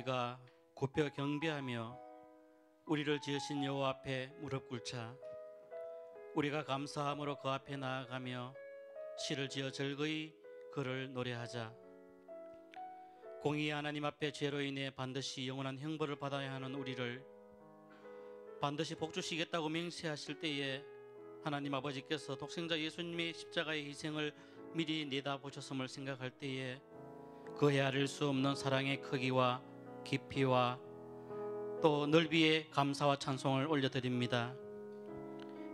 우리가 굽혀 경배하며 우리를 지으신 여호와 앞에 무릎 꿇자. 우리가 감사함으로 그 앞에 나아가며 시를 지어 즐거이 그를 노래하자. 공의의 하나님 앞에 죄로 인해 반드시 영원한 형벌을 받아야 하는 우리를 반드시 복주시겠다고 맹세하실 때에 하나님 아버지께서 독생자 예수님의 십자가의 희생을 미리 내다보셨음을 생각할 때에 그 헤아릴 수 없는 사랑의 크기와 깊이와 또 넓이에 감사와 찬송을 올려드립니다.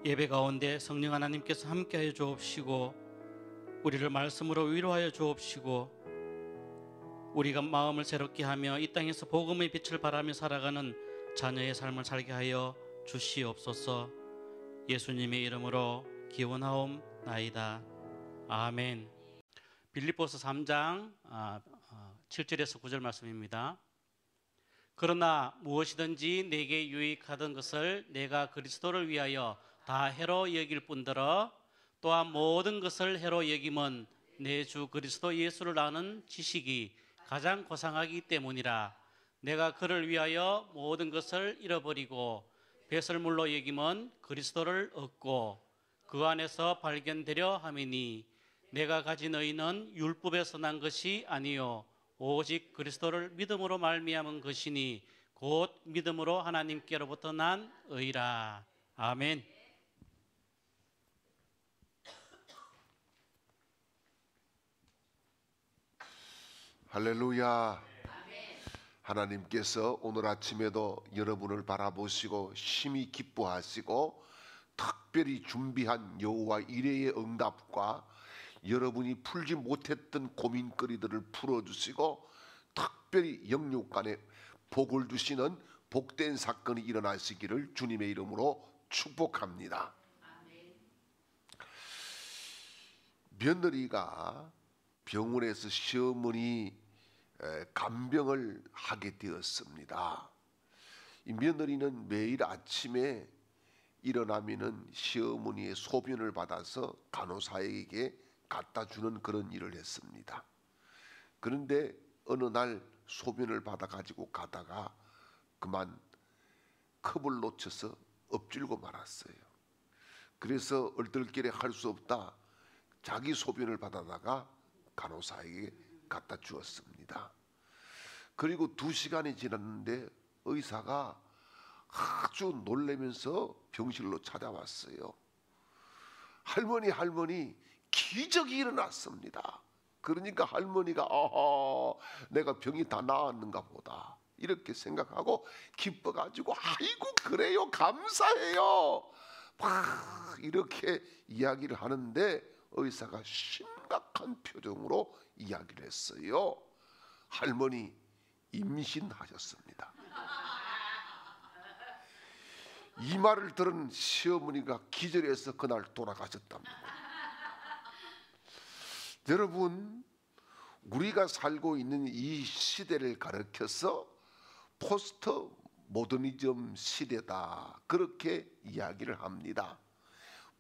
예배 가운데 성령 하나님께서 함께하여 주옵시고 우리를 말씀으로 위로하여 주옵시고 우리가 마음을 새롭게 하며 이 땅에서 복음의 빛을 발하며 살아가는 자녀의 삶을 살게 하여 주시옵소서. 예수님의 이름으로 기원하옵나이다. 아멘. 빌립보서 3장 7절에서 9절 말씀입니다. 그러나 무엇이든지 내게 유익하던 것을 내가 그리스도를 위하여 다 해로 여길 뿐더러 또한 모든 것을 해로 여김은 내 주 그리스도 예수를 아는 지식이 가장 고상하기 때문이라. 내가 그를 위하여 모든 것을 잃어버리고 배설물로 여김은 그리스도를 얻고 그 안에서 발견되려 함이니 내가 가진 의는 율법에서 난 것이 아니요 오직 그리스도를 믿음으로 말미암은 것이니 곧 믿음으로 하나님께로부터 난 의라. 아멘. 할렐루야. 하나님께서 오늘 아침에도 여러분을 바라보시고 심히 기뻐하시고 특별히 준비한 여호와 이레의 응답과 여러분이 풀지 못했던 고민거리들을 풀어주시고 특별히 영육간에 복을 주시는 복된 사건이 일어나시기를 주님의 이름으로 축복합니다. 며느리가 병원에서 시어머니 간병을 하게 되었습니다. 이 며느리는 매일 아침에 일어나면은 시어머니의 소변을 받아서 간호사에게 갖다 주는 그런 일을 했습니다. 그런데 어느 날 소변을 받아 가지고 가다가 그만 컵을 놓쳐서 엎질고 말았어요. 그래서 얼떨결에 할 수 없다 자기 소변을 받아다가 간호사에게 갖다 주었습니다. 그리고 2시간이 지났는데 의사가 아주 놀라면서 병실로 찾아왔어요. 할머니 기적이 일어났습니다. 그러니까 할머니가 내가 병이 다 나았는가 보다 이렇게 생각하고 기뻐가지고 아이고 그래요 감사해요 막 이렇게 이야기를 하는데 의사가 심각한 표정으로 이야기를 했어요. 할머니 임신하셨습니다. 이 말을 들은 시어머니가 기절해서 그날 돌아가셨답니다. 여러분, 우리가 살고 있는 이 시대를 가리켜서 포스트 모더니즘 시대다 그렇게 이야기를 합니다.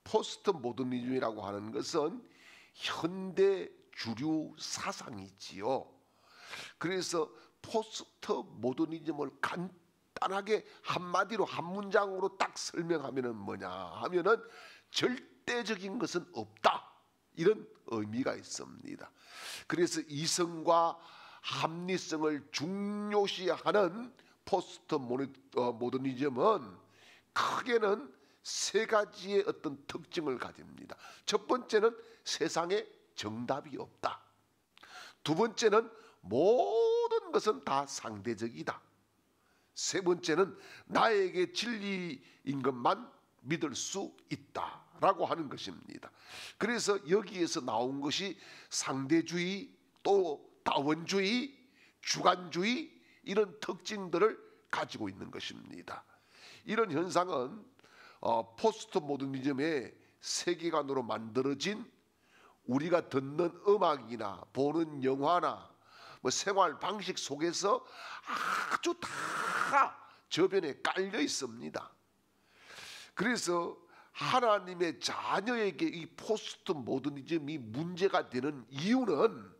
포스트 모더니즘이라고 하는 것은 현대 주류 사상이지요. 그래서 포스트 모더니즘을 간단하게 한마디로 한 문장으로 딱 설명하면은 뭐냐 하면은 절대적인 것은 없다 이런 의미가 있습니다. 그래서 이성과 합리성을 중요시하는 포스트 모더니즘은 크게는 3가지의 어떤 특징을 가집니다. 첫 번째는 세상에 정답이 없다. 두 번째는 모든 것은 다 상대적이다. 세 번째는 나에게 진리인 것만 믿을 수 있다라고 하는 것입니다. 그래서 여기에서 나온 것이 상대주의 또 다원주의, 주관주의 이런 특징들을 가지고 있는 것입니다. 이런 현상은 포스트 모더니즘의 세계관으로 만들어진 우리가 듣는 음악이나 보는 영화나 생활 방식 속에서 아주 다 저변에 깔려 있습니다. 그래서 하나님의 자녀에게 이 포스트 모더니즘이 문제가 되는 이유는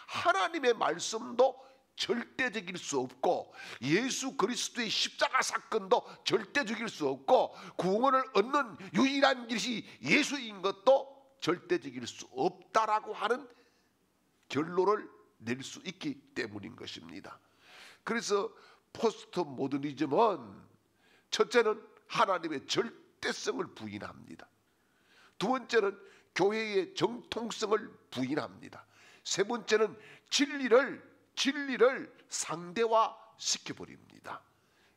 하나님의 말씀도 절대적일 수 없고, 예수 그리스도의 십자가 사건도 절대적일 수 없고, 구원을 얻는 유일한 길이 예수인 것도 절대적일 수 없다라고 하는 결론을 낼 수 있기 때문인 것입니다. 그래서 포스트 모더니즘은 첫째는 하나님의 절대성을 부인합니다. 두 번째는 교회의 정통성을 부인합니다. 세 번째는 진리를 상대화시켜버립니다.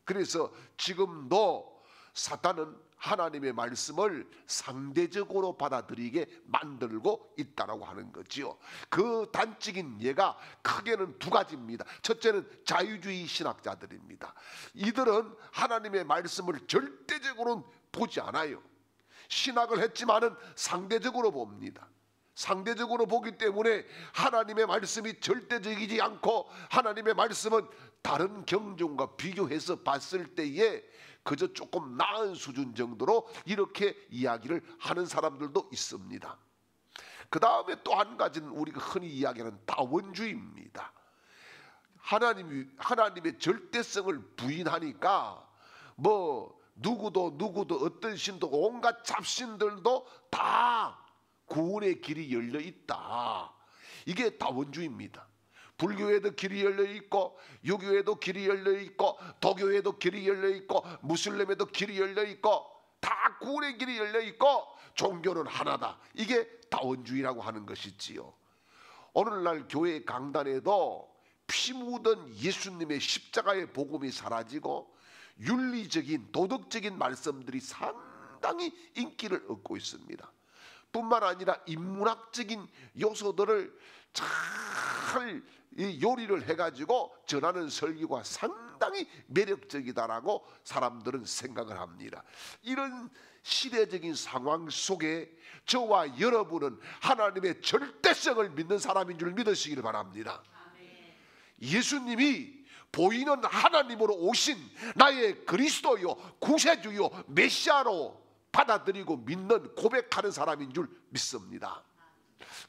그래서 지금도 사탄은 하나님의 말씀을 상대적으로 받아들이게 만들고 있다고 하는 거지요. 그 단적인 예가 크게는 두 가지입니다. 첫째는 자유주의 신학자들입니다. 이들은 하나님의 말씀을 절대적으로는 보지 않아요. 신학을 했지만은 상대적으로 봅니다. 상대적으로 보기 때문에 하나님의 말씀이 절대적이지 않고, 하나님의 말씀은 다른 경전과 비교해서 봤을 때에 그저 조금 나은 수준 정도로 이렇게 이야기를 하는 사람들도 있습니다. 그 다음에 또 한 가지는 우리가 흔히 이야기하는 다원주의입니다. 하나님의 절대성을 부인하니까 누구도 어떤 신도 온갖 잡신들도 다 구원의 길이 열려 있다. 이게 다원주의입니다. 불교에도 길이 열려 있고, 유교에도 길이 열려 있고, 도교에도 길이 열려 있고, 무슬림에도 길이 열려 있고, 다 구원의 길이 열려 있고, 종교는 하나다. 이게 다원주의라고 하는 것이지요. 오늘날 교회 강단에도 피 묻은 예수님의 십자가의 복음이 사라지고 윤리적인 도덕적인 말씀들이 상당히 인기를 얻고 있습니다. 뿐만 아니라 인문학적인 요소들을 잘 요리를 해가지고 전하는 설교가 상당히 매력적이다라고 사람들은 생각을 합니다. 이런 시대적인 상황 속에 저와 여러분은 하나님의 절대성을 믿는 사람인 줄 믿으시길 바랍니다. 예수님이 보이는 하나님으로 오신 나의 그리스도요, 구세주요, 메시아로 받아들이고 믿는, 고백하는 사람인 줄 믿습니다.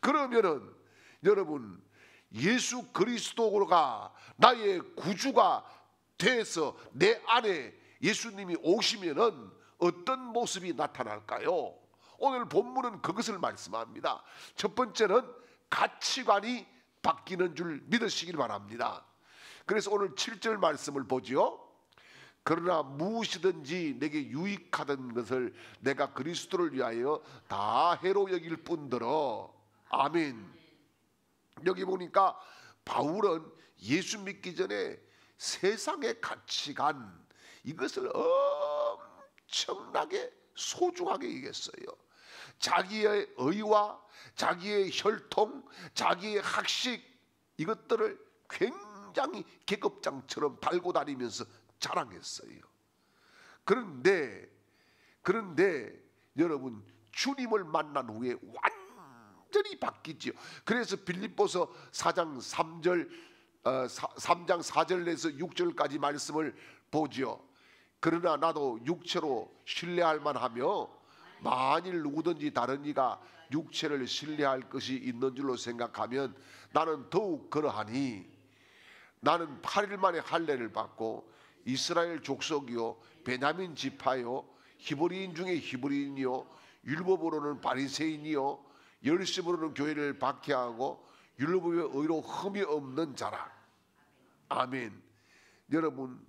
그러면은 여러분, 예수 그리스도가 나의 구주가 돼서 내 안에 예수님이 오시면은 어떤 모습이 나타날까요? 오늘 본문은 그것을 말씀합니다. 첫 번째는 가치관이 바뀌는 줄 믿으시길 바랍니다. 그래서 오늘 7절 말씀을 보지요. 그러나 무엇이든지 내게 유익하던 것을 내가 그리스도를 위하여 다 해로 여길 뿐더러. 아멘. 여기 보니까 바울은 예수 믿기 전에 세상의 가치관, 이것을 엄청나게 소중하게 얘기했어요. 자기의 의와 자기의 혈통, 자기의 학식, 이것들을 굉장히 계급장처럼 달고 다니면서 자랑했어요. 그런데 여러분, 주님을 만난 후에 완전히 바뀌죠. 그래서 빌립보서 4장 4절에서 6절까지 말씀을 보죠. 그러나 나도 육체로 신뢰할 만하며 만일 누구든지 다른 이가 육체를 신뢰할 것이 있는 줄로 생각하면 나는 더욱 그러하니, 나는 8일 만에 할례를 받고 이스라엘 족속이요 베냐민 지파요 히브리인 중에 히브리인이요 율법으로는 바리새인이요 열심으로는 교회를 박해하고 율법의 의로 흠이 없는 자라. 아멘. 여러분,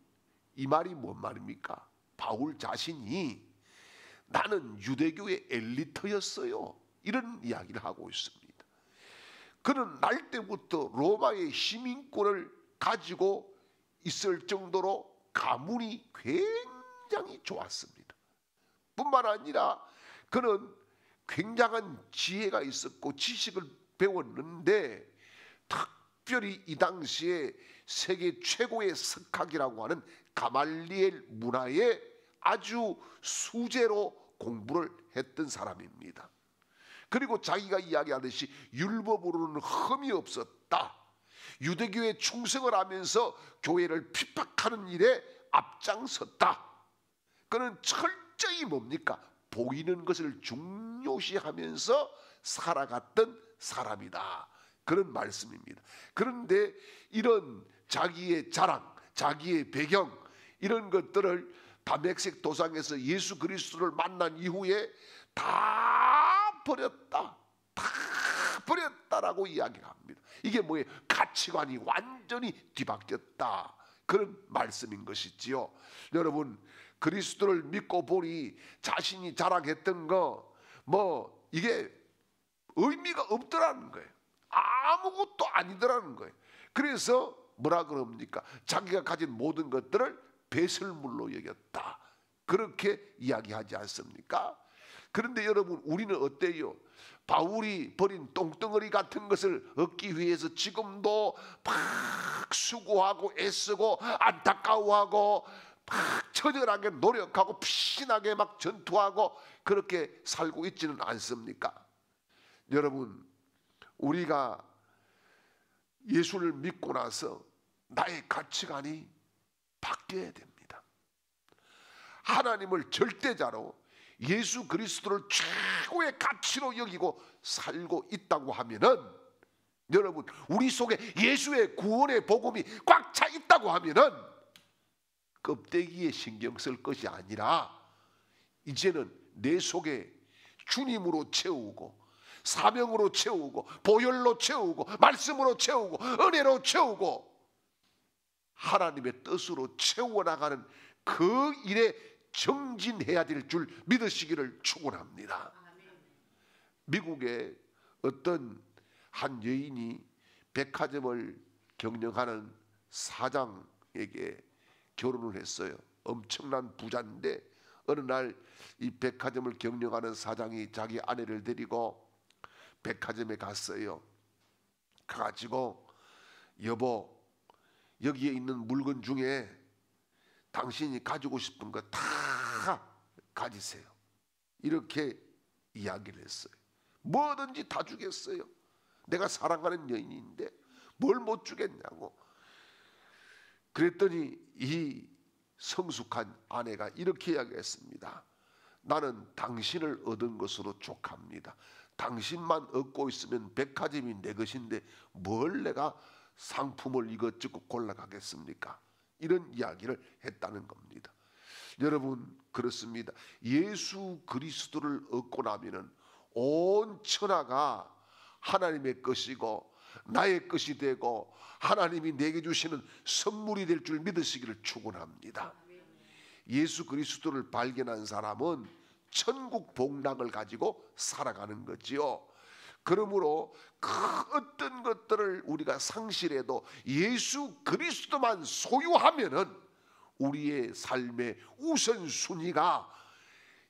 이 말이 뭔 말입니까? 바울 자신이 나는 유대교의 엘리트였어요, 이런 이야기를 하고 있습니다. 그는 날 때부터 로마의 시민권을 가지고 있을 정도로 가문이 굉장히 좋았습니다. 뿐만 아니라 그는 굉장한 지혜가 있었고 지식을 배웠는데, 특별히 이 당시에 세계 최고의 석학이라고 하는 가말리엘 문화에 아주 수제로 공부를 했던 사람입니다. 그리고 자기가 이야기하듯이 율법으로는 흠이 없었다. 유대교에 충성을 하면서 교회를 핍박하는 일에 앞장섰다. 그는 철저히 뭡니까? 보이는 것을 중요시하면서 살아갔던 사람이다. 그런 말씀입니다. 그런데 이런 자기의 자랑, 자기의 배경 이런 것들을 다메섹 도상에서 예수 그리스도를 만난 이후에 다 버렸다. 다 버렸다라고 이야기합니다. 이게 뭐예요? 가치관이 완전히 뒤바뀌었다. 그런 말씀인 것이지요. 여러분, 그리스도를 믿고 보니 자신이 자랑했던 거 이게 의미가 없더라는 거예요. 아무것도 아니더라는 거예요. 그래서 뭐라 그럽니까? 자기가 가진 모든 것들을 배설물로 여겼다. 그렇게 이야기하지 않습니까? 그런데 여러분, 우리는 어때요? 바울이 버린 똥덩어리 같은 것을 얻기 위해서 지금도 막 수고하고 애쓰고 안타까워하고 막 처절하게 노력하고 피신하게 막 전투하고 그렇게 살고 있지는 않습니까? 여러분, 우리가 예수를 믿고 나서 나의 가치관이 바뀌어야 됩니다. 하나님을 절대자로 예수 그리스도를 최고의 가치로 여기고 살고 있다고 하면은, 여러분, 우리 속에 예수의 구원의 복음이 꽉 차 있다고 하면은 껍데기에 신경 쓸 것이 아니라 이제는 내 속에 주님으로 채우고 사명으로 채우고 보혈로 채우고 말씀으로 채우고 은혜로 채우고 하나님의 뜻으로 채워나가는 그 일에 정진해야 될 줄 믿으시기를 축원합니다. 미국의 어떤 한 여인이 백화점을 경영하는 사장에게 결혼을 했어요. 엄청난 부자인데 어느 날 이 백화점을 경영하는 사장이 자기 아내를 데리고 백화점에 갔어요. 가가지고 여보, 여기에 있는 물건 중에 당신이 가지고 싶은 거 다 가지세요. 이렇게 이야기를 했어요. 뭐든지 다 주겠어요. 내가 사랑하는 여인인데 뭘 못 주겠냐고. 그랬더니 이 성숙한 아내가 이렇게 이야기했습니다. 나는 당신을 얻은 것으로 족합니다. 당신만 얻고 있으면 백화점이 내 것인데 뭘 내가 상품을 이것저것 골라가겠습니까? 이런 이야기를 했다는 겁니다. 여러분, 그렇습니다. 예수 그리스도를 얻고 나면은 온 천하가 하나님의 것이고 나의 것이 되고 하나님이 내게 주시는 선물이 될 줄 믿으시기를 축원합니다. 예수 그리스도를 발견한 사람은 천국 복락을 가지고 살아가는 거지요. 그러므로 그 어떤 것들을 우리가 상실해도 예수 그리스도만 소유하면은 우리의 삶의 우선순위가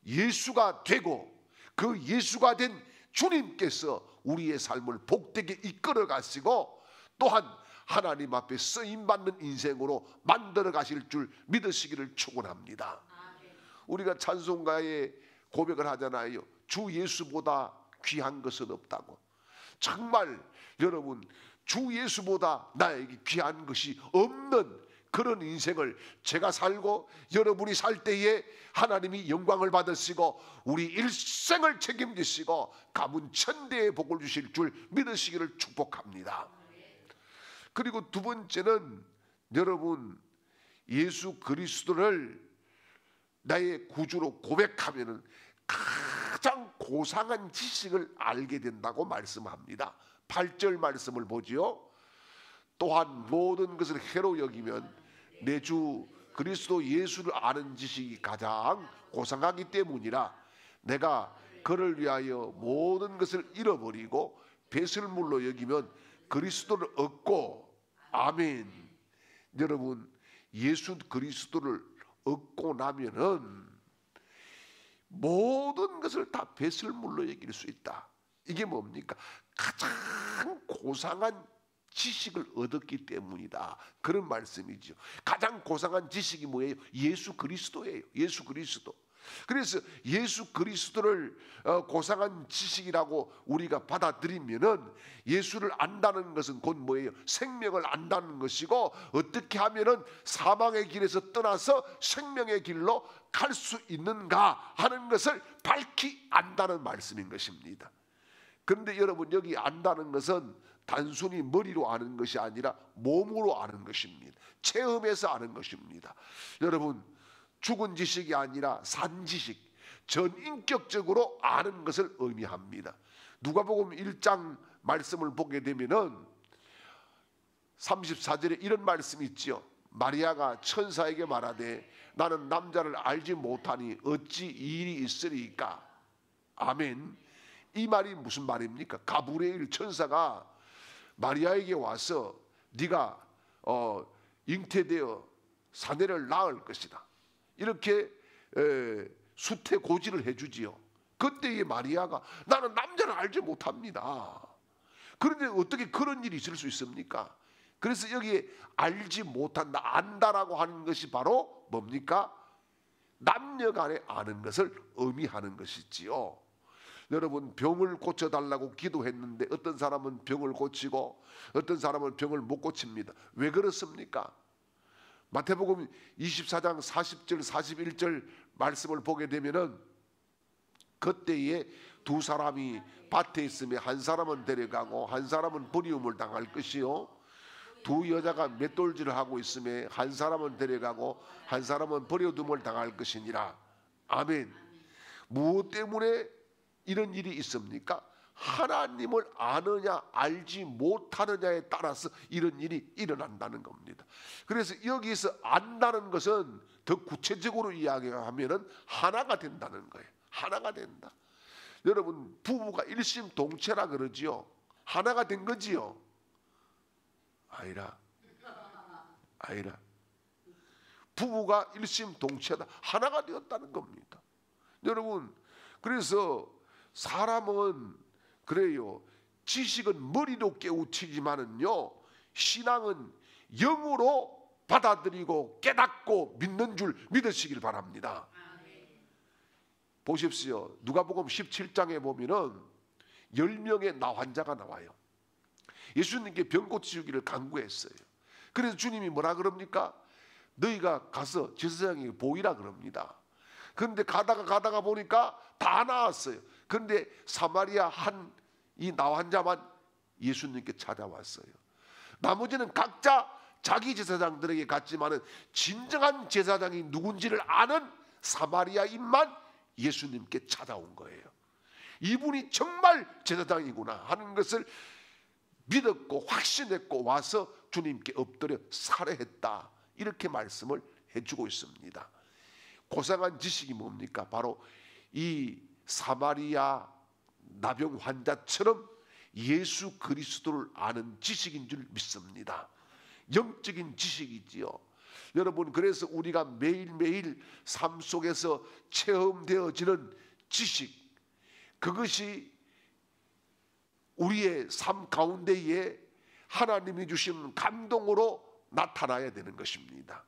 예수가 되고 그 예수가 된 주님께서 우리의 삶을 복되게 이끌어 가시고 또한 하나님 앞에 쓰임받는 인생으로 만들어 가실 줄 믿으시기를 축원합니다. 우리가 찬송가에 고백을 하잖아요. 주 예수보다 귀한 것은 없다고. 정말 여러분, 주 예수보다 나에게 귀한 것이 없는 그런 인생을 제가 살고 여러분이 살 때에 하나님이 영광을 받으시고 우리 일생을 책임지시고 가문 천대의 복을 주실 줄 믿으시기를 축복합니다. 그리고 두 번째는 여러분, 예수 그리스도를 나의 구주로 고백하면은 가장 고상한 지식을 알게 된다고 말씀합니다. 8절 말씀을 보지요. 또한 모든 것을 해로 여기면 내 주 그리스도 예수를 아는 지식이 가장 고상하기 때문이라 내가 그를 위하여 모든 것을 잃어버리고 배설물로 여기면 그리스도를 얻고, 아멘. 여러분, 예수 그리스도를 얻고 나면은 모든 것을 다 배설물로 여길 수 있다. 이게 뭡니까? 가장 고상한 지식을 얻었기 때문이다. 그런 말씀이죠. 가장 고상한 지식이 뭐예요? 예수 그리스도예요. 예수 그리스도. 그래서 예수 그리스도를 고상한 지식이라고 우리가 받아들이면은 예수를 안다는 것은 곧 뭐예요? 생명을 안다는 것이고 어떻게 하면은 사망의 길에서 떠나서 생명의 길로 갈 수 있는가 하는 것을 밝히 안다는 말씀인 것입니다. 그런데 여러분, 여기 안다는 것은 단순히 머리로 아는 것이 아니라 몸으로 아는 것입니다. 체험해서 아는 것입니다. 여러분, 죽은 지식이 아니라 산 지식, 전인격적으로 아는 것을 의미합니다. 누가복음 1장 말씀을 보게 되면은 34절에 이런 말씀이 있지요. 마리아가 천사에게 말하되 나는 남자를 알지 못하니 어찌 이 일이 있으리까. 아멘. 이 말이 무슨 말입니까? 가브리엘 천사가 마리아에게 와서 네가 잉태되어 사내를 낳을 것이다, 이렇게 수태고지를 해주지요. 그때의 마리아가 나는 남자를 알지 못합니다. 그런데 어떻게 그런 일이 있을 수 있습니까? 그래서 여기에 알지 못한다, 안다라고 하는 것이 바로 뭡니까? 남녀간에 아는 것을 의미하는 것이지요. 여러분, 병을 고쳐달라고 기도했는데 어떤 사람은 병을 고치고 어떤 사람은 병을 못 고칩니다. 왜 그렇습니까? 마태복음 24장 40절 41절 말씀을 보게 되면은 그때에 두 사람이 밭에 있으며 한 사람은 데려가고 한 사람은 버리움을 당할 것이요, 두 여자가 맷돌질을 하고 있으며 한 사람은 데려가고 한 사람은 버려둠을 당할 것이니라. 아멘. 무엇 때문에 이런 일이 있습니까? 하나님을 아느냐 알지 못하느냐에 따라서 이런 일이 일어난다는 겁니다. 그래서 여기서 안다는 것은 더 구체적으로 이야기하면은 하나가 된다는 거예요. 하나가 된다. 여러분, 부부가 일심동체라 그러지요. 하나가 된 거지요. 아니라 부부가 일심동체다, 하나가 되었다는 겁니다. 여러분, 그래서 사람은 그래요, 지식은 머리로 깨우치지만은요, 신앙은 영으로 받아들이고 깨닫고 믿는 줄 믿으시길 바랍니다. 보십시오. 누가복음 17장에 보면은 10명의 나환자가 나와요. 예수님께 병 고치기를 간구했어요. 그래서 주님이 뭐라 그럽니까? 너희가 가서 제사장에게 보이라 그럽니다. 그런데 가다가 보니까 다 나았어요. 그런데 사마리아 한 이 나환자만 예수님께 찾아왔어요. 나머지는 각자 자기 제사장들에게 갔지만은 진정한 제사장이 누군지를 아는 사마리아인만 예수님께 찾아온 거예요. 이분이 정말 제사장이구나 하는 것을 믿었고 확신했고 와서 주님께 엎드려 살해했다, 이렇게 말씀을 해주고 있습니다. 고상한 지식이 뭡니까? 바로 이 사마리아 나병 환자처럼 예수 그리스도를 아는 지식인 줄 믿습니다. 영적인 지식이지요. 여러분, 그래서 우리가 매일매일 삶 속에서 체험되어지는 지식, 그것이 우리의 삶 가운데에 하나님이 주신 감동으로 나타나야 되는 것입니다.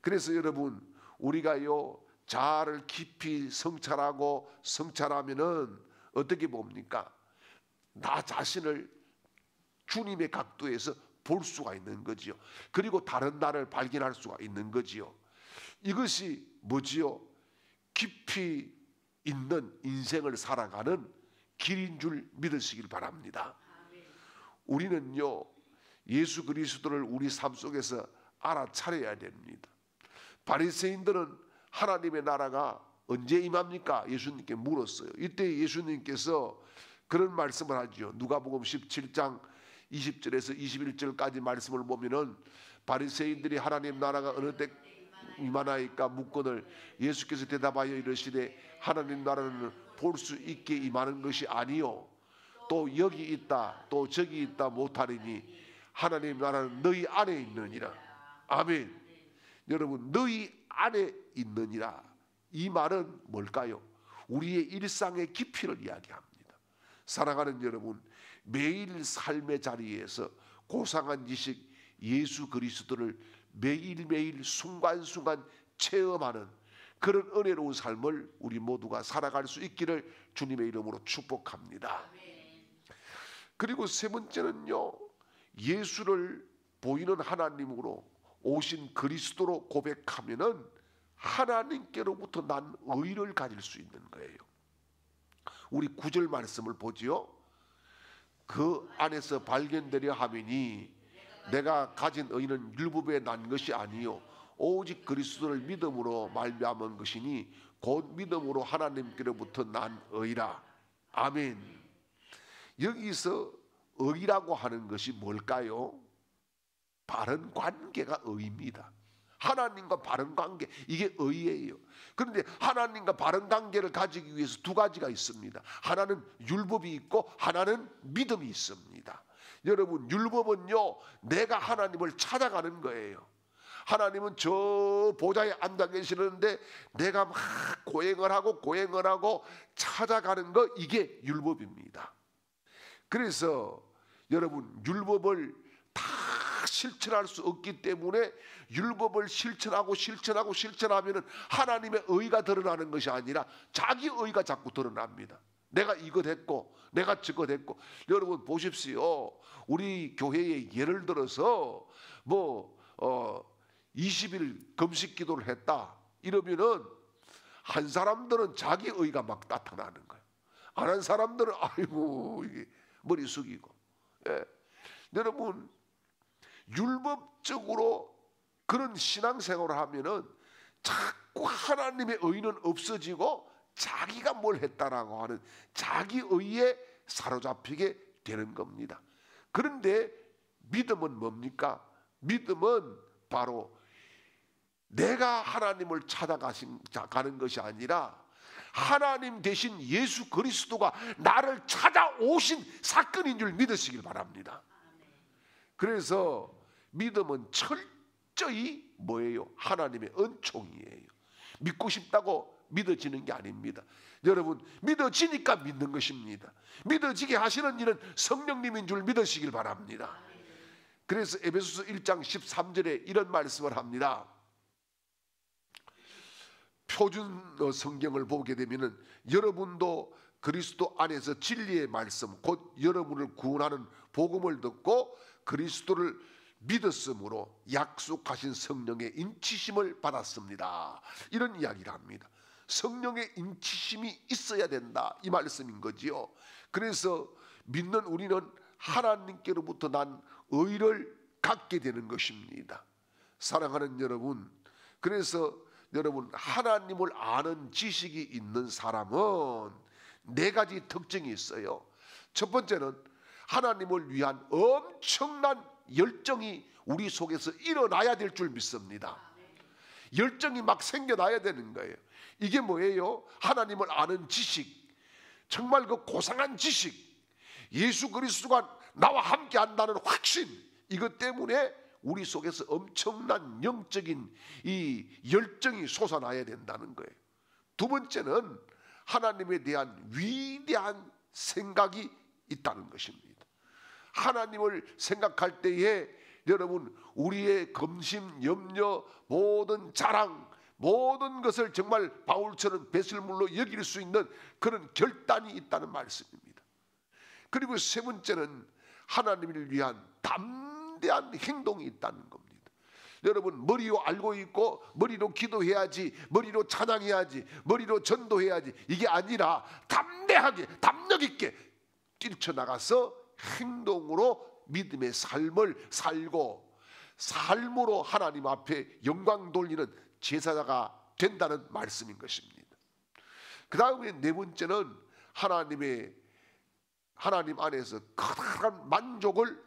그래서 여러분, 우리가요 자아를 깊이 성찰하고 성찰하면은 어떻게 봅니까? 나 자신을 주님의 각도에서 볼 수가 있는 거지요. 그리고 다른 나를 발견할 수가 있는 거지요. 이것이 뭐지요? 깊이 있는 인생을 살아가는 길인 줄 믿으시길 바랍니다. 우리는요 예수 그리스도를 우리 삶 속에서 알아차려야 됩니다. 바리새인들은 하나님의 나라가 언제 임합니까? 예수님께 물었어요. 이때 예수님께서 그런 말씀을 하죠. 누가복음 17장 20절에서 21절까지 말씀을 보면은 바리새인들이 하나님 나라가 어느 때 임하나이까 묻거늘 예수께서 대답하여 이르시되 하나님 나라는 볼 수 있게 임하는 것이 아니요 또 여기 있다 또 저기 있다 못하리니 하나님 나라는 너희 안에 있느니라. 아멘. 여러분, 너희 안에 있느니라, 이 말은 뭘까요? 우리의 일상의 깊이를 이야기합니다. 사랑하는 여러분, 매일 삶의 자리에서 고상한 지식 예수 그리스도를 매일매일 순간순간 체험하는 그런 은혜로운 삶을 우리 모두가 살아갈 수 있기를 주님의 이름으로 축복합니다. 그리고 세 번째는요, 예수를 보이는 하나님으로 오신 그리스도로 고백하면은 하나님께로부터 난 의를 가질 수 있는 거예요. 우리 9절 말씀을 보지요. 그 안에서 발견되려 함이니 내가 가진 의는 율법에 난 것이 아니요 오직 그리스도를 믿음으로 말미암은 것이니 곧 믿음으로 하나님께로부터 난 의라. 아멘. 여기서 의라고 하는 것이 뭘까요? 바른 관계가 의입니다. 하나님과 바른 관계, 이게 의예요. 그런데 하나님과 바른 관계를 가지기 위해서 두 가지가 있습니다. 하나는 율법이 있고 하나는 믿음이 있습니다. 여러분, 율법은요, 내가 하나님을 찾아가는 거예요. 하나님은 저 보좌에 앉아 계시는데 내가 막 고행을 하고 찾아가는 거, 이게 율법입니다. 그래서 여러분, 율법을 다 실천할 수 없기 때문에 율법을 실천하면 하나님의 의가 드러나는 것이 아니라 자기 의가 자꾸 드러납니다. 내가 이거 됐고 내가 저거 됐고. 여러분 보십시오. 우리 교회에 예를 들어서 20일 금식 기도를 했다 이러면은 한 사람들은 자기 의가 막 나타나는 거예요. 안 한 사람들은 아이고 이게 머리 숙이고. 예. 여러분, 율법적으로 그런 신앙생활을 하면은 자꾸 하나님의 의는 없어지고 자기가 뭘 했다라고 하는 자기 의에 사로잡히게 되는 겁니다. 그런데 믿음은 뭡니까? 믿음은 바로 내가 하나님을 찾아가는 것이 아니라 하나님 대신 예수 그리스도가 나를 찾아오신 사건인 줄 믿으시길 바랍니다. 그래서 믿음은 철저히 뭐예요? 하나님의 은총이에요. 믿고 싶다고 믿어지는 게 아닙니다. 여러분, 믿어지니까 믿는 것입니다. 믿어지게 하시는 일은 성령님인 줄 믿으시길 바랍니다. 그래서 에베소서 1장 13절에 이런 말씀을 합니다. 표준 성경을 보게 되면은 여러분도 그리스도 안에서 진리의 말씀 곧 여러분을 구원하는 복음을 듣고 그리스도를 믿었으므로 약속하신 성령의 인치심을 받았습니다. 이런 이야기를 합니다. 성령의 인치심이 있어야 된다, 이 말씀인 거지요. 그래서 믿는 우리는 하나님께로부터 난 의를 갖게 되는 것입니다. 사랑하는 여러분, 그래서 여러분, 하나님을 아는 지식이 있는 사람은 네 가지 특징이 있어요. 첫 번째는 하나님을 위한 엄청난 열정이 우리 속에서 일어나야 될 줄 믿습니다. 열정이 막 생겨나야 되는 거예요. 이게 뭐예요? 하나님을 아는 지식, 정말 그 고상한 지식, 예수 그리스도가 나와 함께 한다는 확신, 이것 때문에 우리 속에서 엄청난 영적인 이 열정이 솟아나야 된다는 거예요. 두 번째는 하나님에 대한 위대한 생각이 있다는 것입니다. 하나님을 생각할 때에 여러분, 우리의 검심, 염려, 모든 자랑, 모든 것을 정말 바울처럼 배설물로 여길 수 있는 그런 결단이 있다는 말씀입니다. 그리고 세 번째는 하나님을 위한 담대한 행동이 있다는 겁니다. 여러분, 머리로 알고 있고 머리로 기도해야지, 머리로 찬양해야지, 머리로 전도해야지, 이게 아니라 담대하게 담력 있게 뛰쳐나가서 행동으로 믿음의 삶을 살고 삶으로 하나님 앞에 영광 돌리는 제사자가 된다는 말씀인 것입니다. 그 다음에 네 번째는 하나님 안에서 커다란 만족을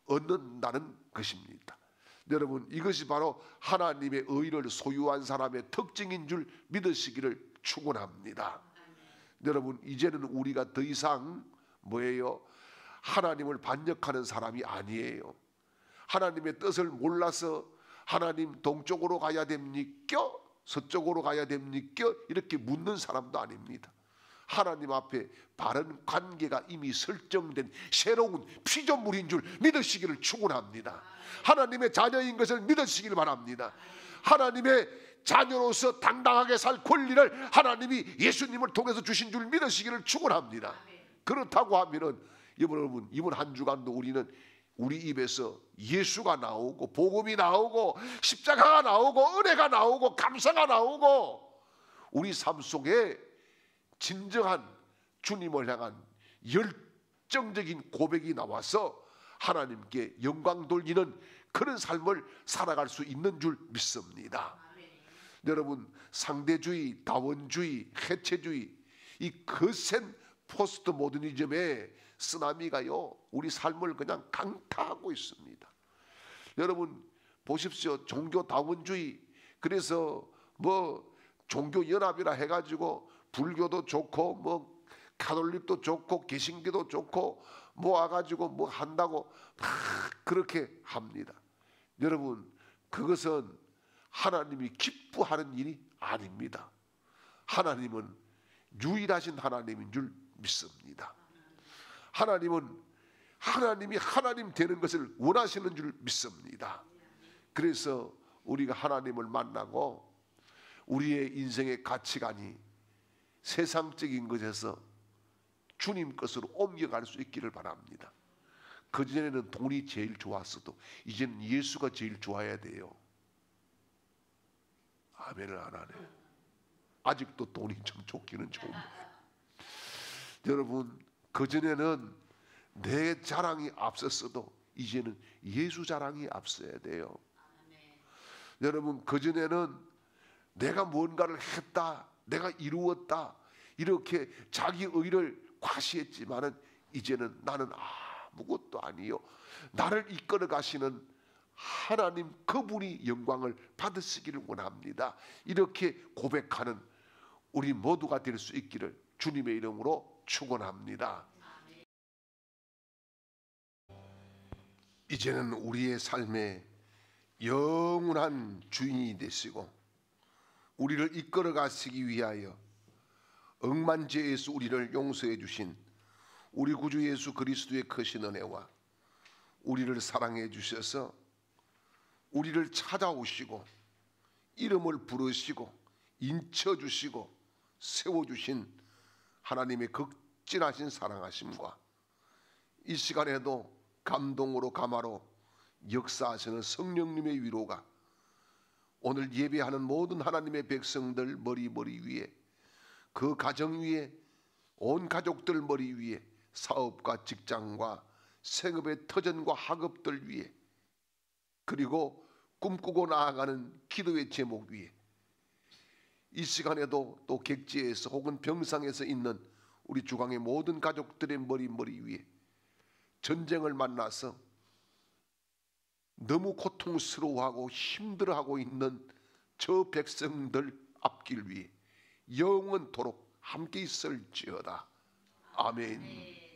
얻는다는 것입니다. 여러분, 이것이 바로 하나님의 의를 소유한 사람의 특징인 줄 믿으시기를 축원합니다. 여러분, 이제는 우리가 더 이상 뭐예요? 하나님을 반역하는 사람이 아니에요. 하나님의 뜻을 몰라서 하나님 동쪽으로 가야 됩니까? 서쪽으로 가야 됩니까? 이렇게 묻는 사람도 아닙니다. 하나님 앞에 바른 관계가 이미 설정된 새로운 피조물인 줄 믿으시기를 축원합니다. 하나님의 자녀인 것을 믿으시길 바랍니다. 하나님의 자녀로서 당당하게 살 권리를 하나님이 예수님을 통해서 주신 줄 믿으시기를 축원합니다. 그렇다고 하면은 여러분, 이번 한 주간도 우리는 우리 입에서 예수가 나오고 복음이 나오고 십자가가 나오고 은혜가 나오고 감사가 나오고 우리 삶 속에 진정한 주님을 향한 결정적인 고백이 나와서 하나님께 영광 돌리는 그런 삶을 살아갈 수 있는 줄 믿습니다. 여러분, 상대주의, 다원주의, 해체주의, 이 거센 포스트 모더니즘의 쓰나미가요 우리 삶을 그냥 강타하고 있습니다. 여러분 보십시오. 종교 다원주의, 그래서 뭐 종교 연합이라 해가지고 불교도 좋고 뭐 가톨릭도 좋고 개신교도 좋고 모아가지고 뭐 한다고 막 그렇게 합니다. 여러분 그것은 하나님이 기뻐하는 일이 아닙니다. 하나님은 유일하신 하나님인 줄 믿습니다. 하나님이 하나님 되는 것을 원하시는 줄 믿습니다. 그래서 우리가 하나님을 만나고 우리의 인생의 가치관이 세상적인 것에서 주님 것으로 옮겨갈 수 있기를 바랍니다. 그전에는 돈이 제일 좋았어도 이제는 예수가 제일 좋아야 돼요. 아멘을 안 하네. 아직도 돈이 좀 좋기는 좋은데. 여러분 그전에는 내 자랑이 앞섰어도 이제는 예수 자랑이 앞서야 돼요. 여러분 그전에는 내가 뭔가를 했다, 내가 이루었다 이렇게 자기 의를 과시했지만은 이제는 나는 아무것도 아니요, 나를 이끌어 가시는 하나님 그분이 영광을 받으시기를 원합니다. 이렇게 고백하는 우리 모두가 될 수 있기를 주님의 이름으로 축원합니다. 이제는 우리의 삶에 영원한 주인이 되시고 우리를 이끌어 가시기 위하여 억만죄에서 우리를 용서해 주신 우리 구주 예수 그리스도의 크신 은혜와 우리를 사랑해 주셔서 우리를 찾아오시고 이름을 부르시고 인쳐주시고 세워주신 하나님의 극진하신 사랑하심과 이 시간에도 감동으로 감화로 역사하시는 성령님의 위로가 오늘 예배하는 모든 하나님의 백성들 머리 위에, 그 가정 위에, 온 가족들 머리 위에, 사업과 직장과 생업의 터전과 학업들 위에, 그리고 꿈꾸고 나아가는 기도의 제목 위에, 이 시간에도 또 객지에서 혹은 병상에서 있는 우리 주강의 모든 가족들의 머리 위에 전쟁을 만나서 너무 고통스러워하고 힘들어하고 있는 저 백성들 앞길 위에 영원토록 함께 있을지어다. 아멘.